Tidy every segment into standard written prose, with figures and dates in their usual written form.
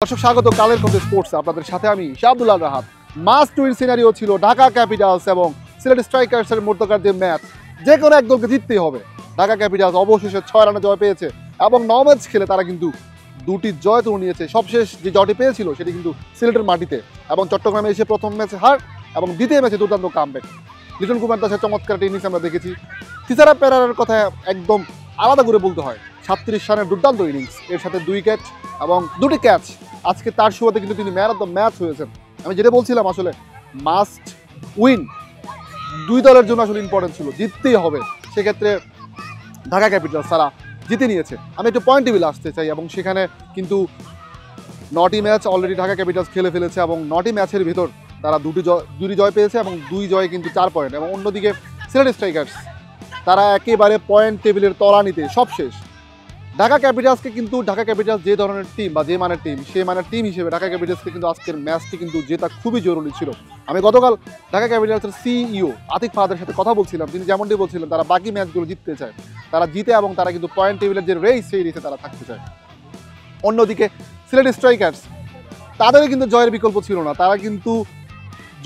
দর্শক স্বাগত কালের খবর স্পোর্টস আপনাদের সাথে আমি Shahabul Rahat. Must win scenario ছিল ঢাকা ক্যাপিটালস এবং সিলেট স্ট্রাইকার্সের মধ্যকার যে ম্যাচ, যে কোনো এক দলকে জিততেই হবে। ঢাকা ক্যাপিটালস অবশেষে 6 রানে জয় পেয়েছে এবং 9 ম্যাচ খেলে তারা কিন্তু 2টি জয় তুলে নিয়েছে। সবশেষ যে জয়টি পেয়েছিল সেটি কিন্তু সিলেটের মাটিতে এবং চট্টগ্রামে এসে প্রথম ম্যাচে হার এবং দ্বিতীয় ম্যাচে দুর্দান্ত কামব্যাক। লিটন কুমার দাসের চমৎকার ইনিংস আমরা দেখেছি। থিসারা পেরারের কথা একদম আলাদা করে বলতে হয়। 36 রানের দুর্দান্ত ইনিংস, এর সাথে 2 উইকেট এবং 2টি ক্যাচ। আজকে তার শুরুতে কিন্তু তিনি ম্যান অফ দ্য ম্যাচ হয়েছেন। আমি যেটা বলছিলাম আসলে মাস্ট উইন দুই দলের জন্য আসলে ইম্পর্টেন্ট ছিল, জিততেই হবে। সেক্ষেত্রে ঢাকা ক্যাপিটালস তারা জিতে নিয়েছে। আমি একটু পয়েন্ট টেবিলে আসতে চাই এবং সেখানে কিন্তু 9টি ম্যাচ অলরেডি ঢাকা ক্যাপিটালস খেলে ফেলেছে এবং 9টি ম্যাচের ভিতর তারা দুটি জয় পেয়েছে এবং 2 জয় কিন্তু 4 পয়েন্ট। এবং অন্যদিকে সিলেট স্ট্রাইকার্স তারা একেবারে পয়েন্ট টেবিলের তলানিতে সবশেষ। ঢাকা ক্যাপিটালসকে কিন্তু ঢাকা ক্যাপিটালস যে ধরনের টিম বা যে মানের টিম, সেই মানের টিম হিসেবে ঢাকা ক্যাপিটালসকে কিন্তু আজকের ম্যাচটি কিন্তু জেতা খুবই জরুরি ছিল। আমি গতকাল ঢাকা ক্যাপিটালসের সিইও আতিক ফাহাদের সাথে কথা বলছিলাম, তিনি যেমনটি বলছিলেন তারা বাকি ম্যাচগুলো জিততে চায়, তারা জিতে এবং তারা কিন্তু পয়েন্ট টেবিলের যে রেস সেই রেসে তারা থাকতে চায়। অন্যদিকে সিলেট স্ট্রাইকার্স তাদেরও কিন্তু জয়ের বিকল্প ছিল না। তারা কিন্তু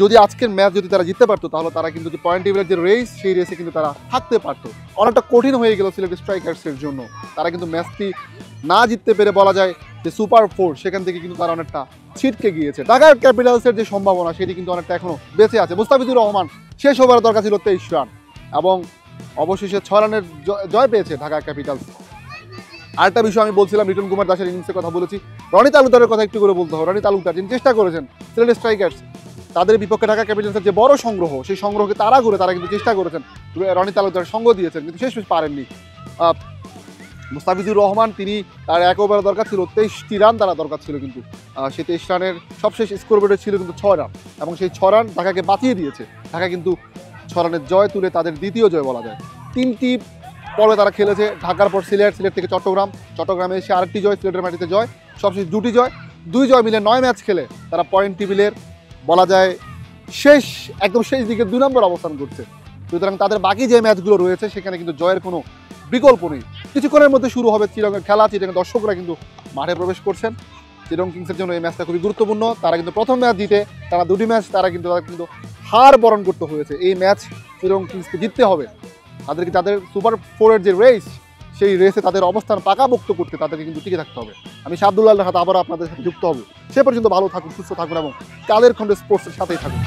যদি আজকের ম্যাচ যদি তারা জিততে পারতো তাহলে তারা কিন্তু যে পয়েন্ট টেবিলের যে রেস সেই রেসে কিন্তু তারা থাকতে পারতো। অনেকটা কঠিন হয়ে গেল সিলেট স্ট্রাইকার্সের জন্য। তারা কিন্তু ম্যাচটি না জিততে পেরে বলা যায় যে সুপার 4 সেখান থেকে কিন্তু তারা অনেকটা ছিটকে গিয়েছে। ঢাকা ক্যাপিটালসের যে সম্ভাবনা সেটি কিন্তু অনেকটা এখনো বেঁচে আছে। মুস্তাফিজুর রহমান শেষ ওভারের দরকার ছিল 23 রান এবং অবশেষে 6 রানের জয় পেয়েছে ঢাকা ক্যাপিটালস। আরেকটা বিষয় আমি বলছিলাম, লিটন কুমার দাসের ইনিংসের কথা বলেছি, রনি তালুকদারের কথা একটু করে বলতে হবে। রনি তালুকদার যিনি চেষ্টা করেছেন সিলেট স্ট্রাইকার্স তাদের বিপক্ষে ঢাকা ক্যাপিটালসের যে বড় সংগ্রহ, সেই সংগ্রহকে তারা করে তারা কিন্তু চেষ্টা করেছেন, রনি তালুকদার সঙ্গ দিয়েছেন, কিন্তু শেষ পারেননি। মুস্তাফিজুর রহমান তিনি তার 1 ওভারে দরকার ছিল 23টি রান তারা দরকার ছিল, কিন্তু সেই 23 রানের সবশেষ স্কোরবোর্ডে ছিল কিন্তু 6 রান এবং সেই 6 রান ঢাকাকে বাঁচিয়ে দিয়েছে। ঢাকা কিন্তু 6 রানের জয় তুলে তাদের দ্বিতীয় জয় বলা যায়। 3টি পর্বে তারা খেলেছে, ঢাকার পর সিলেট, সিলেট থেকে চট্টগ্রামে এসে আরেকটি জয়, সিলেটের মাটিতে জয়, সবশেষ 2টি জয়। 2 জয় মিলে 9 ম্যাচ খেলে তারা পয়েন্ট টেবিলের বলা যায় একদম শেষ দিকে 2 নম্বর অবস্থান করছে। সুতরাং তাদের বাকি যে ম্যাচগুলো রয়েছে সেখানে কিন্তু জয়ের কোনো বিকল্প নেই। কিছুক্ষণের মধ্যে শুরু হবে চিটাগংয়ের খেলা। চিটাগং দর্শকরা কিন্তু মাঠে প্রবেশ করছেন। চিটাগং কিংসের জন্য এই ম্যাচটা খুবই গুরুত্বপূর্ণ। তারা কিন্তু প্রথম ম্যাচ জিতে তারা 2টি ম্যাচ তারা কিন্তু হার বরণ করতে হয়েছে। এই ম্যাচ চিটাগং কিংসকে জিততে হবে। তাদেরকে তাদের সুপার 4-এর যে রেস সেই রেসে তাদের অবস্থান পাকাপোক্ত করতে তাদেরকে কিন্তু টিকে থাকতে হবে। আমি শাহাবুল রাহাত আবারও আপনাদের সাথে যুক্ত হব। সে পর্যন্ত ভালো থাকুন, সুস্থ থাকুন এবং কালের খন্ডে স্পোর্টসের সাথেই থাকুন।